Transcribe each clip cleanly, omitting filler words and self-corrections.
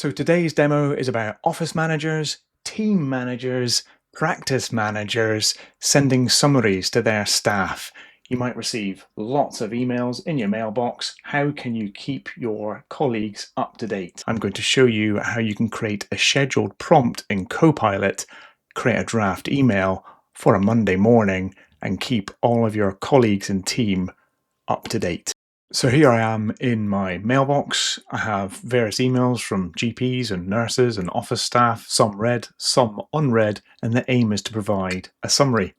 So today's demo is about office managers, team managers, practice managers sending summaries to their staff. You might receive lots of emails in your mailbox. How can you keep your colleagues up to date? I'm going to show you how you can create a scheduled prompt in Copilot, create a draft email for a Monday morning, and keep all of your colleagues and team up to date. So here I am in my mailbox. I have various emails from GPs and nurses and office staff, some read, some unread, and the aim is to provide a summary.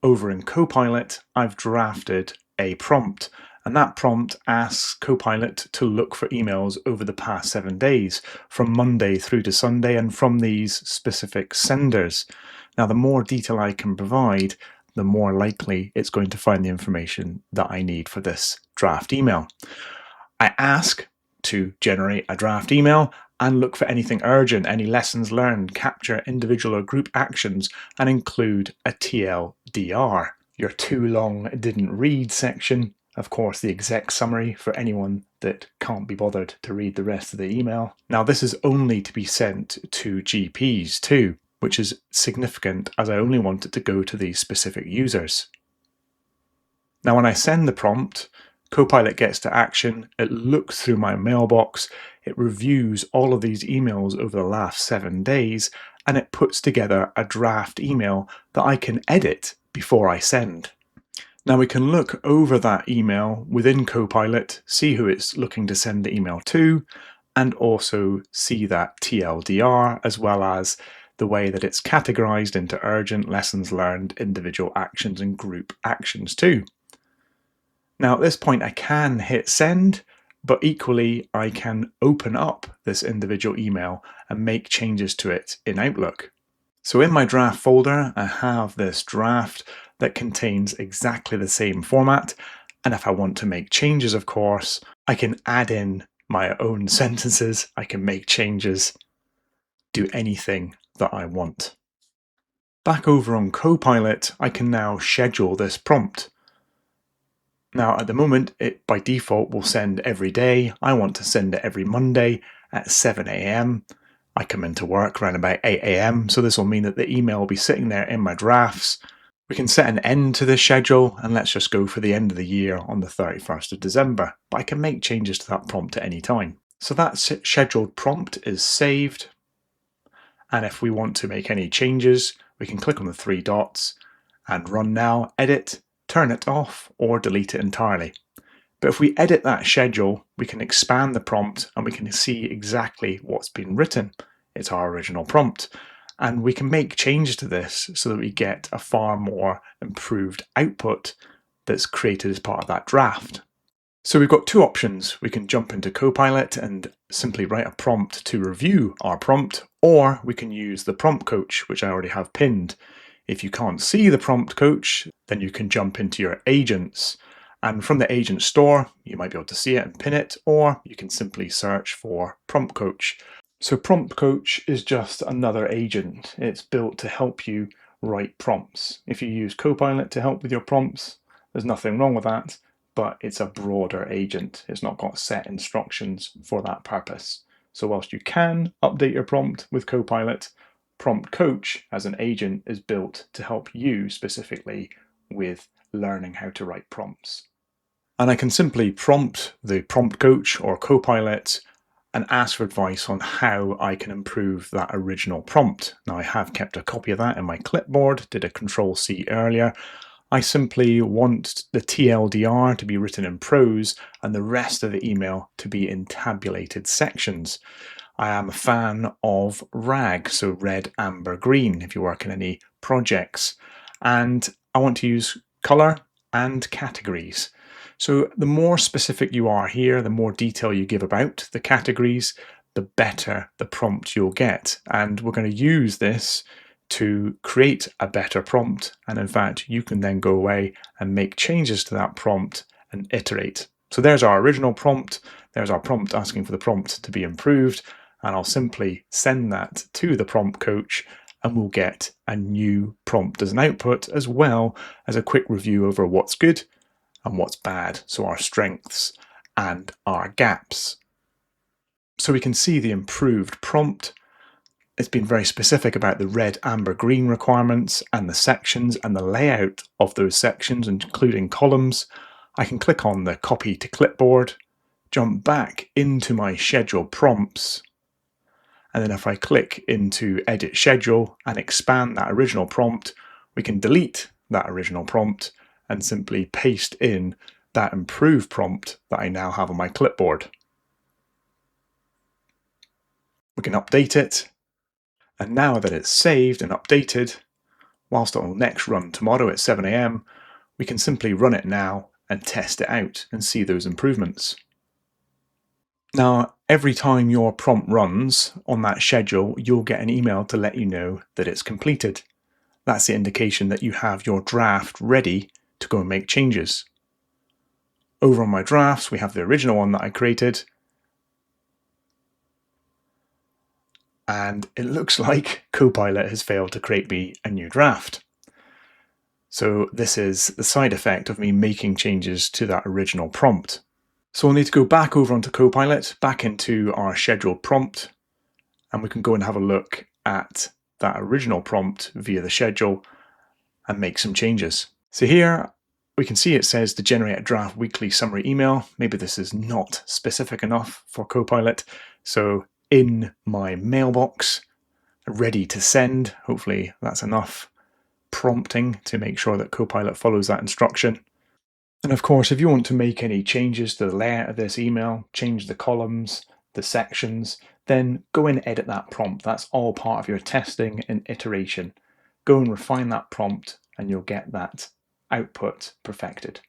Over in Copilot, I've drafted a prompt, and that prompt asks Copilot to look for emails over the past 7 days, from Monday through to Sunday, and from these specific senders. Now, the more detail I can provide, the more likely it's going to find the information that I need for this draft email. I ask to generate a draft email and look for anything urgent, any lessons learned, capture individual or group actions, and include a TLDR. Your too long didn't read section, of course, the exec summary for anyone that can't be bothered to read the rest of the email. Now, this is only to be sent to GPs too, which is significant as I only want it to go to these specific users. Now, when I send the prompt, Copilot gets to action, it looks through my mailbox, it reviews all of these emails over the last 7 days, and it puts together a draft email that I can edit before I send. Now we can look over that email within Copilot, see who it's looking to send the email to, and also see that TLDR, as well as the way that it's categorized into urgent, lessons learned, individual actions, and group actions too. Now at this point I can hit send, but equally I can open up this individual email and make changes to it in Outlook. So in my draft folder, I have this draft that contains exactly the same format. And if I want to make changes, of course, I can add in my own sentences, I can make changes, do anything that I want. Back over on Copilot, I can now schedule this prompt. Now at the moment, it by default will send every day. I want to send it every Monday at 7 a.m. I come into work around about 8 a.m. So this will mean that the email will be sitting there in my drafts. We can set an end to this schedule, and let's just go for the end of the year on the 31st of December. But I can make changes to that prompt at any time. So that scheduled prompt is saved. And if we want to make any changes, we can click on the 3 dots and run now, edit, turn it off, or delete it entirely. But if we edit that schedule, we can expand the prompt and we can see exactly what's been written. It's our original prompt. And we can make changes to this so that we get a far more improved output that's created as part of that draft. So we've got 2 options. We can jump into Copilot and simply write a prompt to review our prompt, or we can use the prompt coach, which I already have pinned. If you can't see the prompt coach, then you can jump into your agents. And from the agent store, you might be able to see it and pin it, or you can simply search for prompt coach. So prompt coach is just another agent. It's built to help you write prompts. If you use Copilot to help with your prompts, there's nothing wrong with that, but it's a broader agent. It's not got set instructions for that purpose. So whilst you can update your prompt with Copilot, Prompt Coach as an agent is built to help you specifically with learning how to write prompts. And I can simply prompt the Prompt Coach or Copilot and ask for advice on how I can improve that original prompt. Now I have kept a copy of that in my clipboard, did a Control-C earlier. I simply want the TLDR to be written in prose and the rest of the email to be in tabulated sections. I am a fan of RAG, so red, amber, green, if you work in any projects. And I want to use color and categories. So the more specific you are here, the more detail you give about the categories, the better the prompt you'll get. And we're going to use this to create a better prompt. And in fact, you can then go away and make changes to that prompt and iterate. So there's our original prompt. There's our prompt asking for the prompt to be improved. And I'll simply send that to the prompt coach and we'll get a new prompt as an output, as well as a quick review over what's good and what's bad. So our strengths and our gaps. So we can see the improved prompt. It's been very specific about the red, amber, green requirements and the sections and the layout of those sections, including columns. I can click on the copy to clipboard, jump back into my schedule prompts, and then if I click into edit schedule and expand that original prompt, we can delete that original prompt and simply paste in that improved prompt that I now have on my clipboard. We can update it, and now that it's saved and updated, whilst it will next run tomorrow at 7 AM, we can simply run it now and test it out and see those improvements. Now, every time your prompt runs on that schedule, you'll get an email to let you know that it's completed. That's the indication that you have your draft ready to go and make changes. Over on my drafts, we have the original one that I created, and it looks like Copilot has failed to create me a new draft. So this is the side effect of me making changes to that original prompt. So we'll need to go back over onto Copilot, back into our scheduled prompt, and we can go and have a look at that original prompt via the schedule and make some changes. So here we can see it says to generate a draft weekly summary email. Maybe this is not specific enough for Copilot. So in my mailbox, ready to send, hopefully that's enough prompting to make sure that Copilot follows that instruction. And of course, if you want to make any changes to the layout of this email, change the columns, the sections, then go and edit that prompt. That's all part of your testing and iteration. Go and refine that prompt and you'll get that output perfected.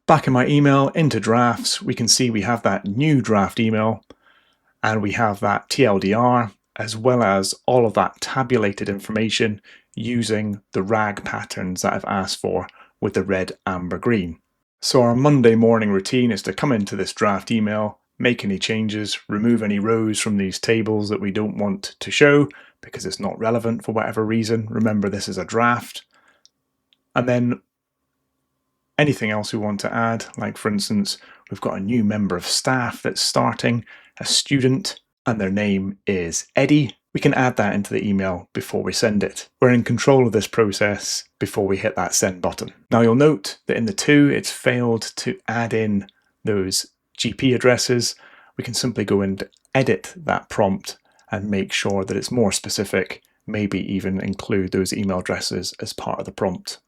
Back in my email, into drafts, we can see we have that new draft email and we have that TLDR as well as all of that tabulated information using the RAG patterns that I've asked for with the red, amber, green. So our Monday morning routine is to come into this draft email, make any changes, remove any rows from these tables that we don't want to show because it's not relevant for whatever reason. Remember, this is a draft. And then anything else we want to add, like for instance, we've got a new member of staff that's starting, a student, and their name is Eddie. We can add that into the email before we send it. We're in control of this process before we hit that send button. Now you'll note that in the 2, it's failed to add in those GP addresses. We can simply go and edit that prompt and make sure that it's more specific, maybe even include those email addresses as part of the prompt.